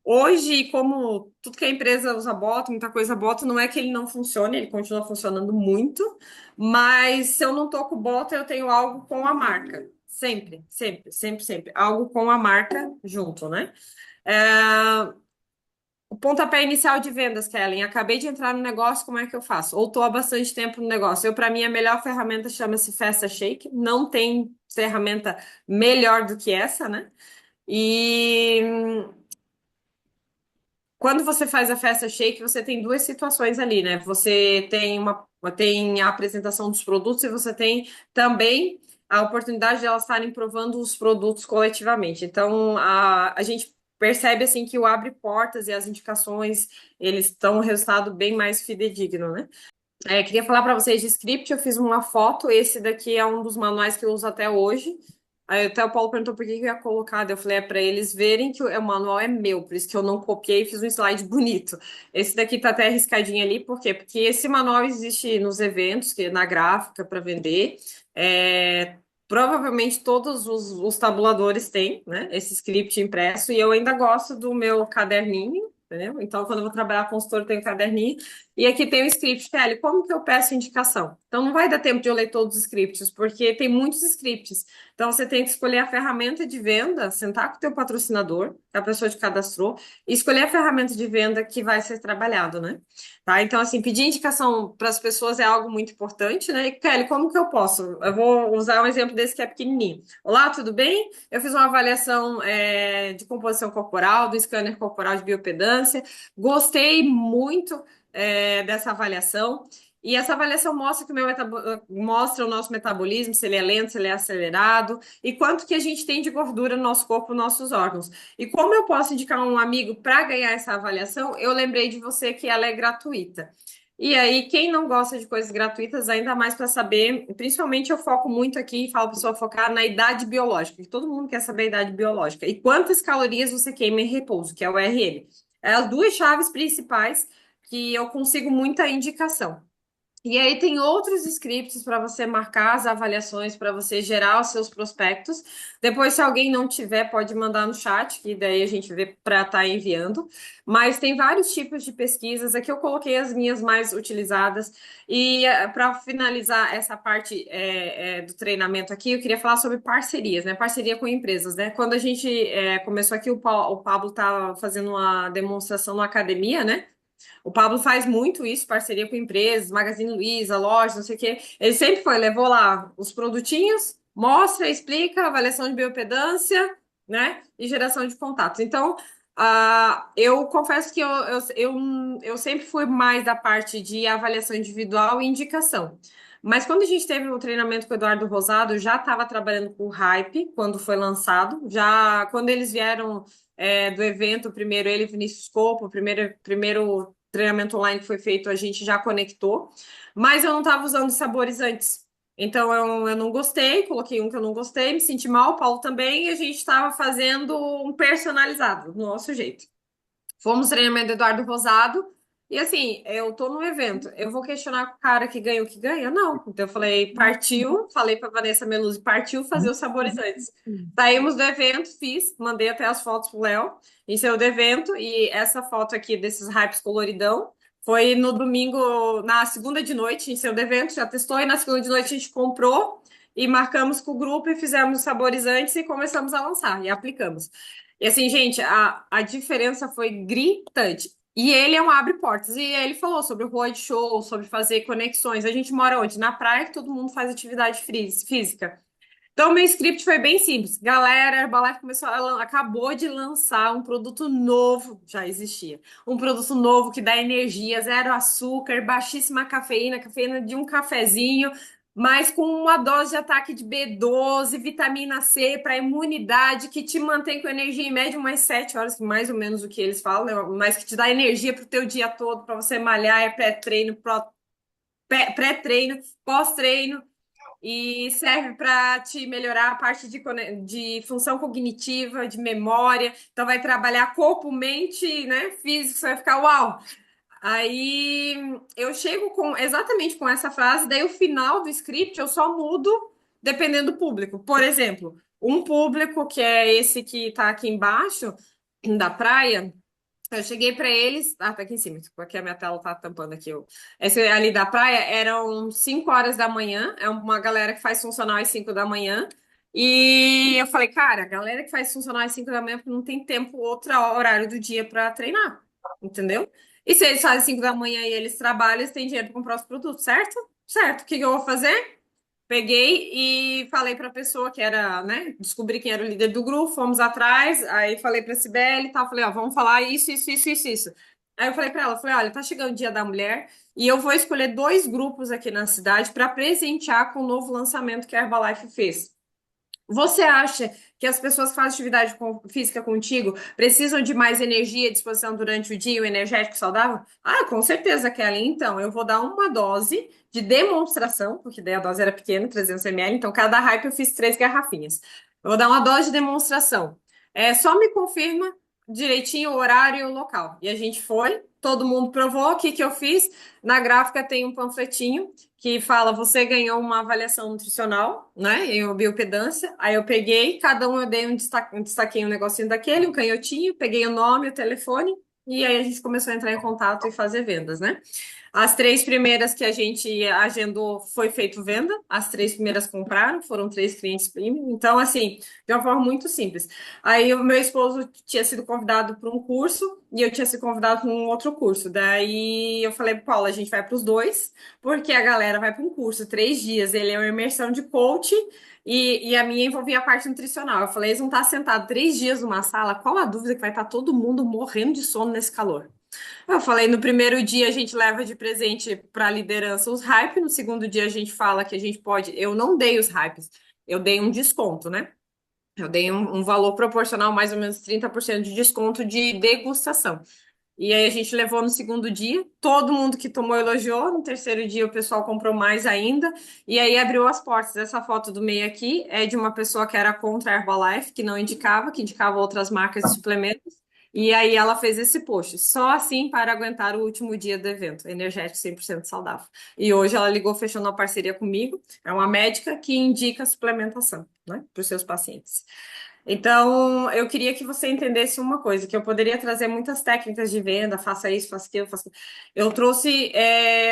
Hoje, como tudo que a empresa usa bota, muita coisa bota, não é que ele não funcione, ele continua funcionando muito, mas se eu não tô com bota, eu tenho algo com a marca. Sempre, sempre, sempre, sempre. Algo com a marca junto, né? É, o pontapé inicial de vendas, Kellen. Acabei de entrar no negócio, como é que eu faço? Ou estou há bastante tempo no negócio. Para mim, a melhor ferramenta chama-se Festa Shake. Não tem ferramenta melhor do que essa, né? E quando você faz a festa shake, você tem duas situações ali, né? Você tem a apresentação dos produtos e você tem também a oportunidade de elas estarem provando os produtos coletivamente. Então, a gente percebe assim que o abre portas e as indicações, eles estão um resultado bem mais fidedigno, né? Queria falar para vocês de script, eu fiz uma foto, esse daqui é um dos manuais que eu uso até hoje. Aí até o Paulo perguntou por que que eu ia colocar, daí eu falei, é para eles verem que o manual é meu, por isso que eu não copiei e fiz um slide bonito. Esse daqui tá até arriscadinho ali, por quê? Porque esse manual existe nos eventos, que na gráfica para vender. Provavelmente todos os tabuladores têm, né, esse script impresso, e eu ainda gosto do meu caderninho, entendeu? Então, quando eu vou trabalhar com consultor, eu tenho caderninho. E aqui tem o script, Kelly, como que eu peço indicação? Então, não vai dar tempo de eu ler todos os scripts, porque tem muitos scripts. Então, você tem que escolher a ferramenta de venda, sentar com o teu patrocinador, que é a pessoa que cadastrou, e escolher a ferramenta de venda que vai ser trabalhado, né? Tá? Então, assim, pedir indicação para as pessoas é algo muito importante, né? E, Kelly, como que eu posso? Eu vou usar um exemplo desse que é pequenininho. Olá, tudo bem? Eu fiz uma avaliação de composição corporal, do scanner corporal de biopedância. Gostei muito dessa avaliação. E essa avaliação mostra que mostra o nosso metabolismo, se ele é lento, se ele é acelerado, e quanto que a gente tem de gordura no nosso corpo, nos nossos órgãos. E como eu posso indicar um amigo para ganhar essa avaliação, eu lembrei de você que ela é gratuita. E aí, quem não gosta de coisas gratuitas, ainda mais para saber, principalmente eu foco muito aqui, falo para a pessoa focar na idade biológica, que todo mundo quer saber a idade biológica. E quantas calorias você queima em repouso, que é o RL. É as duas chaves principais que eu consigo muita indicação. E aí tem outros scripts para você marcar as avaliações, para você gerar os seus prospectos. Depois, se alguém não tiver, pode mandar no chat, que daí a gente vê para estar enviando. Mas tem vários tipos de pesquisas. Aqui eu coloquei as minhas mais utilizadas. E para finalizar essa parte do treinamento aqui, eu queria falar sobre parcerias, né? Parceria com empresas, né? Quando a gente começou aqui, o Pablo estava fazendo uma demonstração na academia, né? O Pablo faz muito isso, parceria com empresas, Magazine Luiza, lojas, não sei o quê. Ele sempre foi, levou lá os produtinhos, mostra, explica, avaliação de biopedância, né? E geração de contatos. Então, eu confesso que eu sempre fui mais da parte de avaliação individual e indicação. Mas quando a gente teve o treinamento com o Eduardo Rosado, eu já estava trabalhando com o Hype quando foi lançado. Já quando eles vieram do evento, primeiro ele e Vinícius Copo, primeiro treinamento online que foi feito, a gente já conectou, mas eu não estava usando saborizantes. Então eu não gostei, coloquei um que eu não gostei, me senti mal, o Paulo também, e a gente estava fazendo um personalizado, do nosso jeito. Fomos treinamento do Eduardo Rosado, e assim, eu tô no evento, eu vou questionar com o cara que ganha o que ganha? Não. Então eu falei, partiu, falei para Vanessa Meluzzi, partiu fazer os saborizantes. Saímos do evento, fiz, mandei até as fotos pro Léo, em seu do evento, e essa foto aqui desses hypes coloridão foi no domingo, na segunda de noite, em seu do evento, já testou, e na segunda de noite a gente comprou e marcamos com o grupo e fizemos os saborizantes e começamos a lançar e aplicamos. E assim, gente, a diferença foi gritante. E ele é um abre-portas. E ele falou sobre o roadshow, sobre fazer conexões. A gente mora onde? Na praia, que todo mundo faz atividade física. Então, meu script foi bem simples. Galera, a Herbalife acabou de lançar um produto novo, já existia. Um produto novo que dá energia, zero açúcar, baixíssima cafeína, cafeína de um cafezinho, mas com uma dose de ataque de B12, vitamina C para imunidade, que te mantém com energia em média umas 7 horas, mais ou menos o que eles falam, né? Mas que te dá energia para o teu dia todo, para você malhar, é pré-treino, pré-treino, pós-treino e serve para te melhorar a parte de função cognitiva, de memória. Então, vai trabalhar corpo, mente, né? Físico, você vai ficar uau! Aí eu chego com exatamente com essa frase, daí o final do script eu só mudo dependendo do público. Por exemplo, um público que é esse que está aqui embaixo da praia. Eu cheguei para eles, tá aqui em cima, porque a minha tela tá tampando aqui. Esse ali da praia eram 5 horas da manhã, é uma galera que faz funcional às 5 da manhã. E eu falei, cara, a galera que faz funcional às 5 da manhã porque não tem tempo, outro horário do dia para treinar, entendeu? E se eles fazem 5 da manhã e eles trabalham, eles têm dinheiro para comprar os produtos, certo? Certo. O que que eu vou fazer? Peguei e falei para a pessoa que era, né? Descobri quem era o líder do grupo, fomos atrás, aí falei para a Cibele e tal, falei, ó, vamos falar isso, isso, isso, isso, isso. Aí eu falei para ela, falei, olha, tá chegando o Dia da Mulher e eu vou escolher dois grupos aqui na cidade para presentear com o novo lançamento que a Herbalife fez. Você acha que as pessoas que fazem atividade física contigo precisam de mais energia e disposição durante o dia, o energético saudável? Ah, com certeza, Kelly. Então, eu vou dar uma dose de demonstração, porque daí a dose era pequena, 300 ml, então cada hype eu fiz 3 garrafinhas. Eu vou dar uma dose de demonstração. Só me confirma direitinho o horário e o local. E a gente foi, todo mundo provou. O que que eu fiz? Na gráfica tem um panfletinho que fala você ganhou uma avaliação nutricional, né? Em biopedância. Aí eu peguei, cada um eu dei destaquei um negocinho daquele, um canhotinho, peguei o nome, o telefone, e aí a gente começou a entrar em contato e fazer vendas, né? As 3 primeiras que a gente agendou foi feito venda, as 3 primeiras compraram, foram 3 clientes premium. Então, assim, de uma forma muito simples. Aí o meu esposo tinha sido convidado para um curso e eu tinha sido convidado para um outro curso. Daí eu falei, Paula, a gente vai para os dois, porque a galera vai para um curso 3 dias. Ele é uma imersão de coach e a minha envolvia a parte nutricional. Eu falei, eles vão estar sentados 3 dias numa sala, qual a dúvida que vai estar todo mundo morrendo de sono nesse calor? Eu falei, no primeiro dia a gente leva de presente para a liderança os hype, no segundo dia a gente fala que a gente pode. Eu não dei os hypes, eu dei um desconto, né? Eu dei um valor proporcional, mais ou menos 30% de desconto de degustação. E aí a gente levou no segundo dia, todo mundo que tomou elogiou, no terceiro dia o pessoal comprou mais ainda, e aí abriu as portas. Essa foto do meio aqui é de uma pessoa que era contra a Herbalife, que não indicava, que indicava outras marcas de suplementos, e aí ela fez esse post, só assim para aguentar o último dia do evento, energético 100% saudável. E hoje ela ligou fechando uma parceria comigo, é uma médica que indica suplementação, né, para os seus pacientes. Então, eu queria que você entendesse uma coisa, que eu poderia trazer muitas técnicas de venda, faça isso, faça aquilo, faça aquilo. Eu trouxe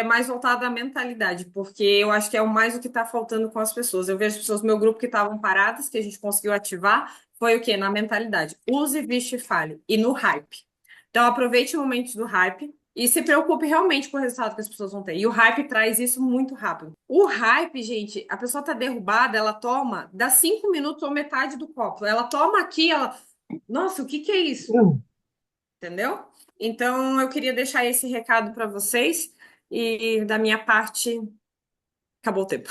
mais voltado à mentalidade, porque eu acho que é o mais o que está faltando com as pessoas. Eu vejo pessoas do meu grupo que estavam paradas, que a gente conseguiu ativar, foi o quê? Na mentalidade. Use, viste e fale. E no hype. Então, aproveite momentos do hype e se preocupe realmente com o resultado que as pessoas vão ter. E o hype traz isso muito rápido. O hype, gente, a pessoa tá derrubada, ela toma, dá 5 minutos ou metade do copo. Ela toma aqui, ela. Nossa, o que que é isso? Entendeu? Então, eu queria deixar esse recado para vocês. E da minha parte, acabou o tempo.